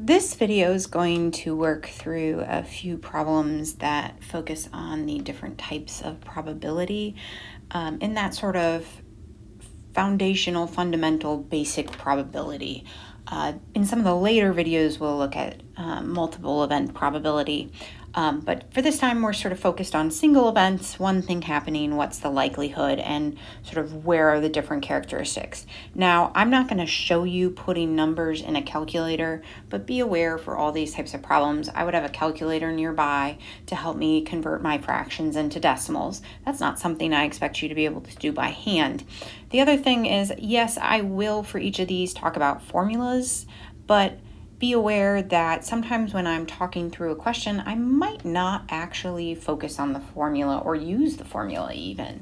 This video is going to work through a few problems that focus on the different types of probability in that sort of foundational, fundamental, basic probability. In some of the later videos, we'll look at multiple event probability. But for this time, we're sort of focused on single events, one thing happening, what's the likelihood, and sort of where are the different characteristics. Now, I'm not going to show you putting numbers in a calculator, but be aware for all these types of problems, I would have a calculator nearby to help me convert my fractions into decimals. That's not something I expect you to be able to do by hand. The other thing is, yes, I will for each of these talk about formulas, but be aware that sometimes when I'm talking through a question, I might not actually focus on the formula or use the formula even,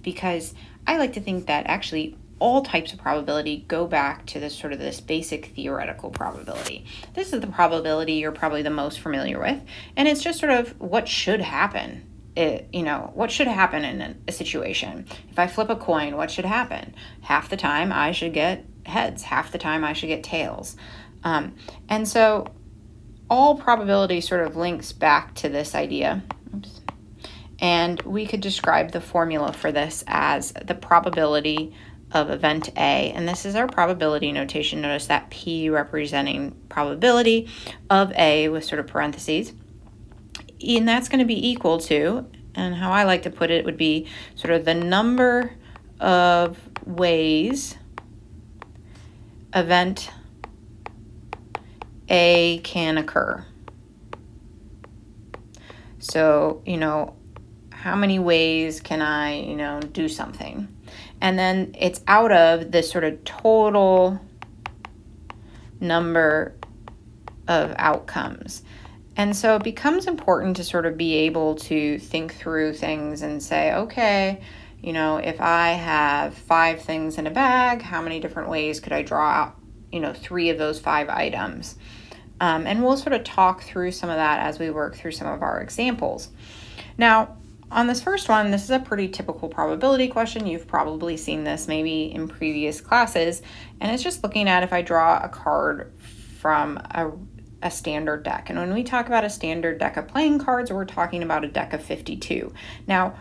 because I like to think that actually all types of probability go back to this basic theoretical probability. This is the probability you're probably the most familiar with, and it's just sort of what should happen. What should happen in a situation? If I flip a coin, what should happen? Half the time I should get heads, half the time I should get tails. And so all probability sort of links back to this idea. Oops. And we could describe the formula for this as the probability of event A. And this is our probability notation. Notice that P representing probability of A with sort of parentheses. And that's going to be equal to, and how I like to put it would be sort of the number of ways event A can occur. So, how many ways can I, do something? And then it's out of this sort of total number of outcomes. And so it becomes important to sort of be able to think through things and say, okay, if I have 5 things in a bag, how many different ways could I draw out, 3 of those 5 items? And we'll sort of talk through some of that as we work through some of our examples. Now, on this first one, this is a pretty typical probability question. You've probably seen this maybe in previous classes, and it's just looking at if I draw a card from a standard deck. And when we talk about a standard deck of playing cards, we're talking about a deck of 52. Now,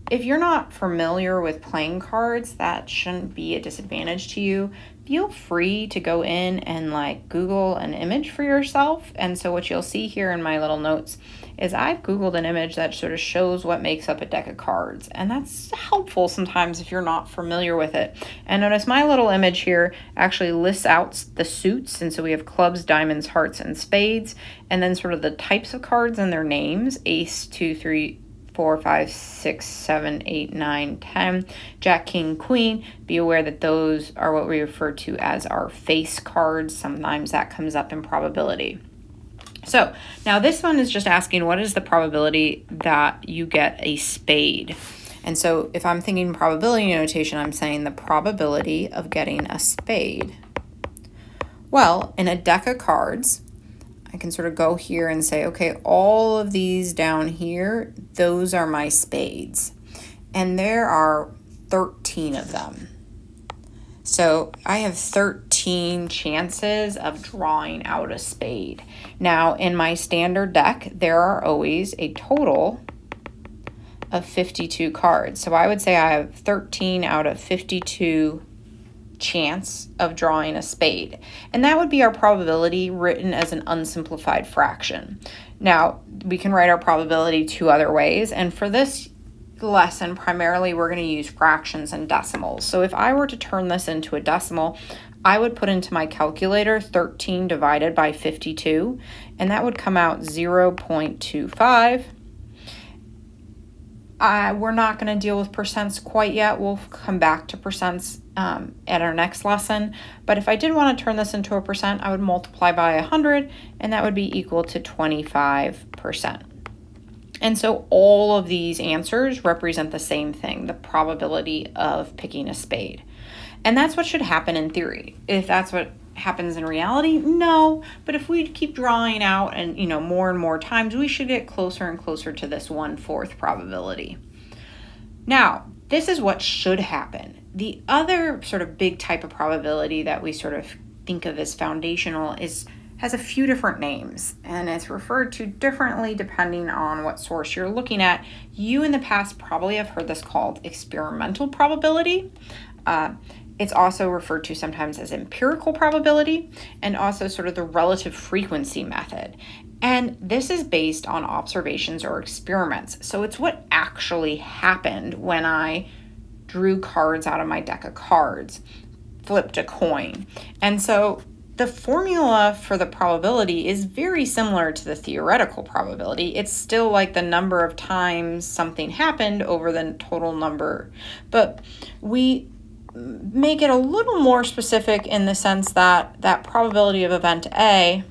if you're not familiar with playing cards, that shouldn't be a disadvantage to you. Feel free to go in and Google an image for yourself. And so what you'll see here in my little notes is I've Googled an image that sort of shows what makes up a deck of cards. And that's helpful sometimes if you're not familiar with it. And notice my little image here actually lists out the suits. And so we have clubs, diamonds, hearts, and spades. And then sort of the types of cards and their names, ace, 2, 3, 4, 5, 6, 7, 8, 9, 10, Jack, King, Queen. Be aware that those are what we refer to as our face cards. Sometimes that comes up in probability. So now this one is just asking, what is the probability that you get a spade? And so if I'm thinking probability notation, I'm saying the probability of getting a spade. Well, in a deck of cards, I can sort of go here and say, okay, all of these down here, those are my spades. And there are 13 of them. So I have 13 chances of drawing out a spade. Now, in my standard deck, there are always a total of 52 cards. So I would say I have 13 out of 52 chance of drawing a spade. And that would be our probability written as an unsimplified fraction. Now, we can write our probability 2 other ways. And for this lesson, primarily, we're going to use fractions and decimals. So if I were to turn this into a decimal, I would put into my calculator 13 divided by 52, and that would come out 0.25. We're not going to deal with percents quite yet. We'll come back to percents at our next lesson. But if I did want to turn this into a percent, I would multiply by 100, and that would be equal to 25%. And so all of these answers represent the same thing, the probability of picking a spade. And that's what should happen in theory. If that's what happens in reality, no. But if we keep drawing out and, more and more times, we should get closer and closer to this 1/4 probability. Now, this is what should happen. The other sort of big type of probability that we sort of think of as foundational has a few different names, and it's referred to differently depending on what source you're looking at. You in the past probably have heard this called experimental probability. It's also referred to sometimes as empirical probability, and also sort of the relative frequency method. And this is based on observations or experiments. So it's what actually happened when I drew cards out of my deck of cards, flipped a coin. And so the formula for the probability is very similar to the theoretical probability. It's still like the number of times something happened over the total number. But we make it a little more specific in the sense that that probability of event A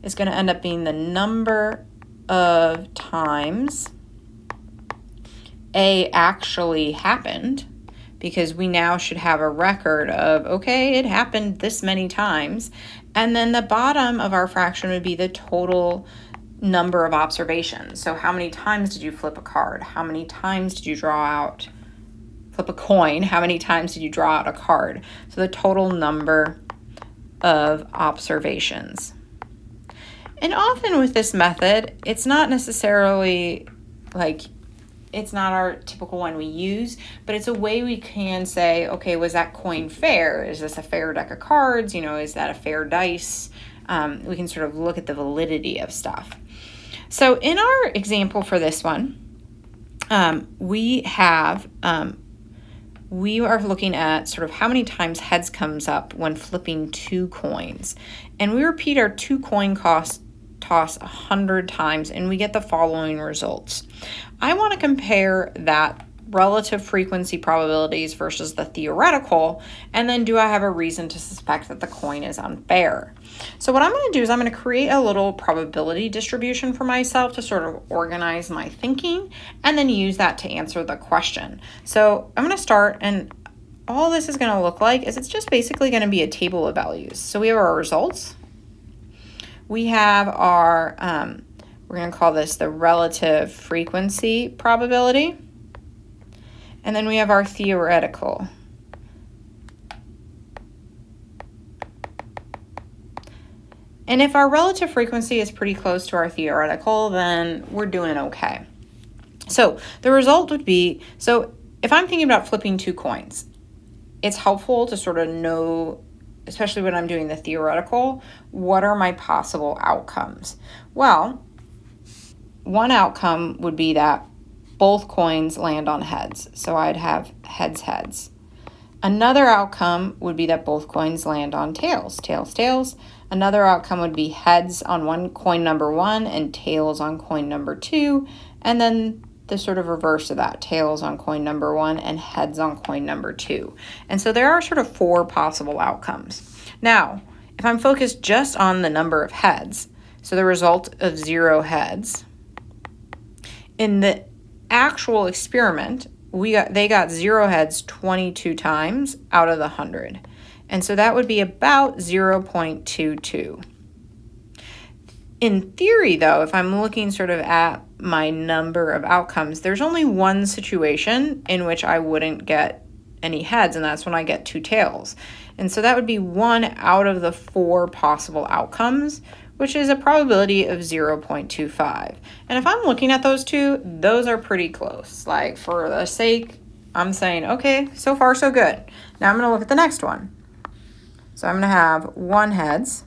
is going to end up being the number of times A actually happened, because we now should have a record of, okay, it happened this many times. And then the bottom of our fraction would be the total number of observations. So how many times did you flip a card? How many times did you flip a coin? How many times did you draw out a card? So the total number of observations. And often with this method, it's not necessarily like, it's not our typical one we use, but it's a way we can say, okay, was that coin fair? Is this a fair deck of cards? Is that a fair dice? We can sort of look at the validity of stuff. So in our example for this one, we are looking at sort of how many times heads comes up when flipping 2 coins. And we repeat our 2 coin toss 100 times, and we get the following results. I want to compare that relative frequency probabilities versus the theoretical, and then do I have a reason to suspect that the coin is unfair? So what I'm going to do is I'm going to create a little probability distribution for myself to sort of organize my thinking, and then use that to answer the question. So I'm going to start, and all this is going to look like is it's just basically going to be a table of values. So we have our results. We have our, we're going to call this the relative frequency probability. And then we have our theoretical. And if our relative frequency is pretty close to our theoretical, then we're doing okay. So the result would be, so if I'm thinking about flipping 2 coins, it's helpful to sort of know, especially when I'm doing the theoretical, what are my possible outcomes? Well, one outcome would be that both coins land on heads. So I'd have heads, heads. Another outcome would be that both coins land on tails, tails, tails. Another outcome would be heads on coin number 1 and tails on coin number 2. And then the sort of reverse of that, tails on coin number 1 and heads on coin number 2. And so there are sort of 4 possible outcomes. Now, if I'm focused just on the number of heads, so the result of 0 heads, in the actual experiment, they got 0 heads 22 times out of the 100. And so that would be about 0.22. In theory, though, if I'm looking sort of at my number of outcomes, there's only one situation in which I wouldn't get any heads, and that's when I get 2 tails. And so that would be 1 out of the 4 possible outcomes, which is a probability of 0.25. And if I'm looking at those two, those are pretty close. Like, for the sake, I'm saying, okay, so far so good. Now I'm going to look at the next one. So I'm going to have 1 heads.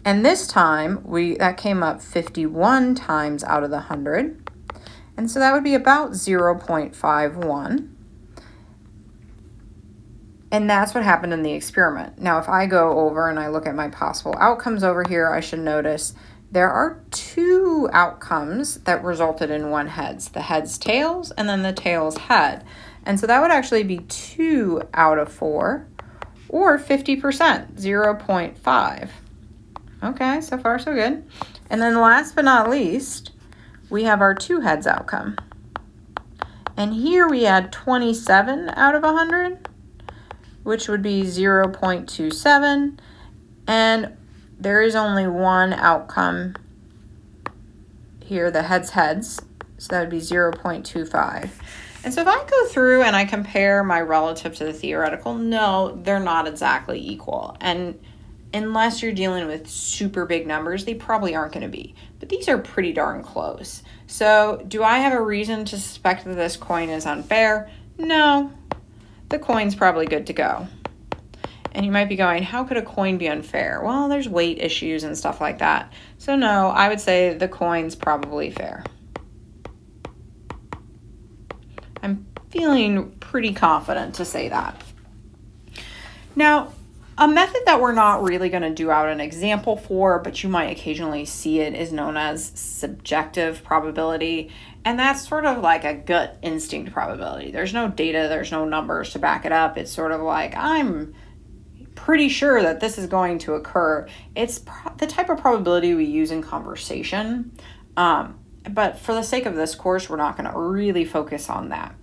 And this time, that came up 51 times out of the 100. And so that would be about 0.51. And that's what happened in the experiment. Now, if I go over and I look at my possible outcomes over here, I should notice there are 2 outcomes that resulted in 1 heads. The heads tails, and then the tails head. And so that would actually be 2 out of 4, or 50%, 0.5. Okay, so far so good. And then last but not least, we have our 2 heads outcome. And here we had 27 out of 100, which would be 0.27. And there is only 1 outcome here, the heads, heads. So that would be 0.25. And so if I go through and I compare my relative to the theoretical, no, they're not exactly equal. And unless you're dealing with super big numbers, they probably aren't going to be. But these are pretty darn close. So do I have a reason to suspect that this coin is unfair? No. The coin's probably good to go. And you might be going, how could a coin be unfair? Well, there's weight issues and stuff like that. So no, I would say the coin's probably fair. I'm feeling pretty confident to say that. Now, a method that we're not really going to do out an example for, but you might occasionally see it, is known as subjective probability. And that's sort of like a gut instinct probability. There's no data, there's no numbers to back it up. It's sort of like, I'm pretty sure that this is going to occur. It's the type of probability we use in conversation. But for the sake of this course, we're not going to really focus on that.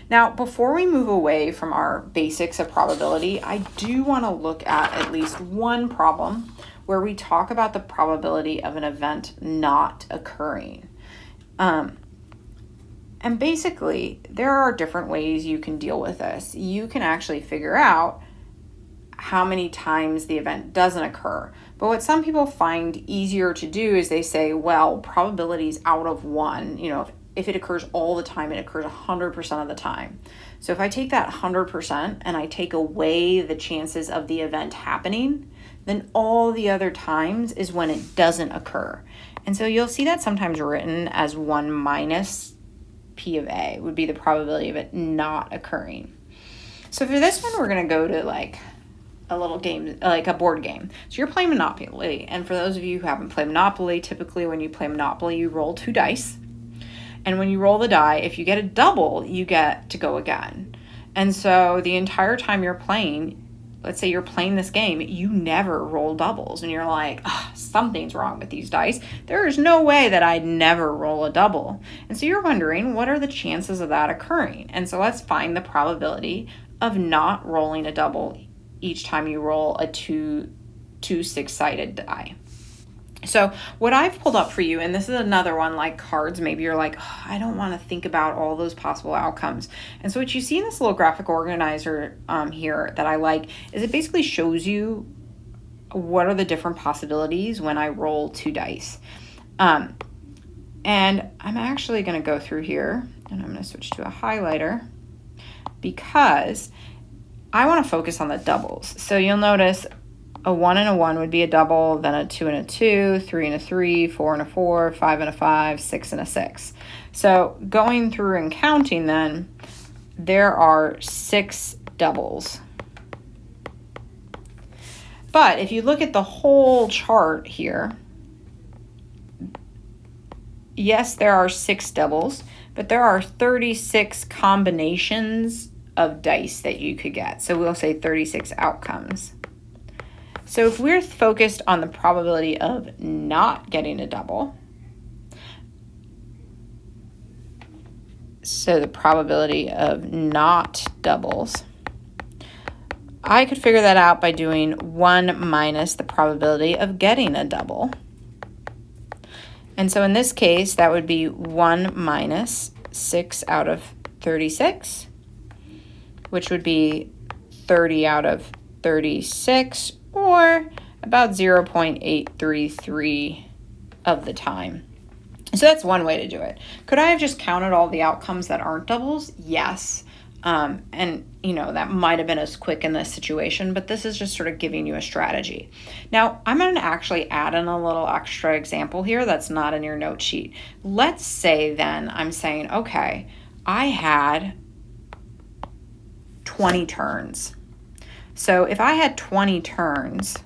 Now, before we move away from our basics of probability, I do want to look at least one problem where we talk about the probability of an event not occurring. And basically, there are different ways you can deal with this. You can actually figure out how many times the event doesn't occur. But what some people find easier to do is they say, well, probability is out of 1. If it occurs all the time, it occurs 100% of the time. So if I take that 100% and I take away the chances of the event happening, then all the other times is when it doesn't occur. And so you'll see that sometimes written as 1 minus P of A would be the probability of it not occurring. So for this one, we're going to go to like a little game, like a board game. So you're playing Monopoly. And for those of you who haven't played Monopoly, typically when you play Monopoly, you roll 2 dice. And when you roll the die, if you get a double, you get to go again. And so the entire time you're playing, let's say you're playing this game, you never roll doubles. And you're like, something's wrong with these dice. There is no way that I'd never roll a double. And so you're wondering, what are the chances of that occurring? And so let's find the probability of not rolling a double each time you roll a two 6-sided die. So what I've pulled up for you, and this is another one like cards, maybe you're like, I don't want to think about all those possible outcomes. And so what you see in this little graphic organizer here that I like is it basically shows you what are the different possibilities when I roll 2 dice. And I'm actually going to go through here and I'm going to switch to a highlighter because I want to focus on the doubles. So you'll notice a 1 and a 1 would be a double, then a 2 and a 2, 3 and a 3, 4 and a 4, 5 and a 5, 6 and a 6. So going through and counting then, there are 6 doubles. But if you look at the whole chart here, yes, there are 6 doubles, but there are 36 combinations of dice that you could get. So we'll say 36 outcomes. So if we're focused on the probability of not getting a double, so the probability of not doubles, I could figure that out by doing 1 minus the probability of getting a double. And so in this case, that would be 1 minus 6 out of 36, which would be 30 out of 36, or about 0.833 of the time. So that's one way to do it. Could I have just counted all the outcomes that aren't doubles? Yes. And, that might have been as quick in this situation, but this is just sort of giving you a strategy. Now, I'm going to actually add in a little extra example here that's not in your note sheet. Let's say then I'm saying, okay, I had 20 turns. So if I had 20 turns,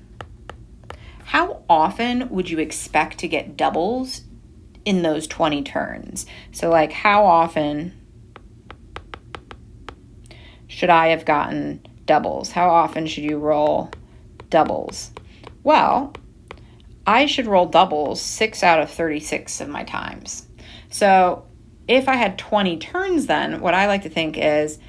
how often would you expect to get doubles in those 20 turns? So like how often should I have gotten doubles? How often should you roll doubles? Well, I should roll doubles 6 out of 36 of my times. So if I had 20 turns then, what I like to think is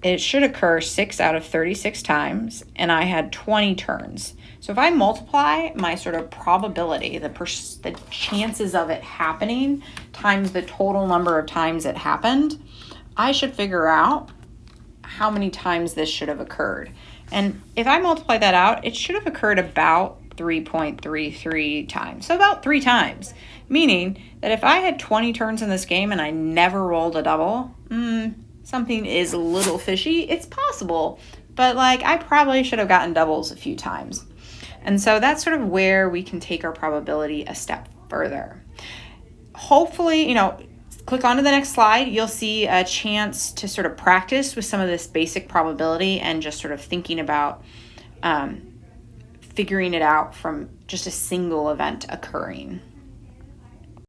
it should occur 6 out of 36 times, and I had 20 turns. So if I multiply my sort of probability, the chances of it happening times the total number of times it happened, I should figure out how many times this should have occurred. And if I multiply that out, it should have occurred about 3.33 times. So about 3 times. Meaning that if I had 20 turns in this game and I never rolled a double, something is a little fishy. It's possible, but I probably should have gotten doubles a few times. And so that's sort of where we can take our probability a step further. Hopefully, click on to the next slide. You'll see a chance to sort of practice with some of this basic probability and just sort of thinking about figuring it out from just a single event occurring.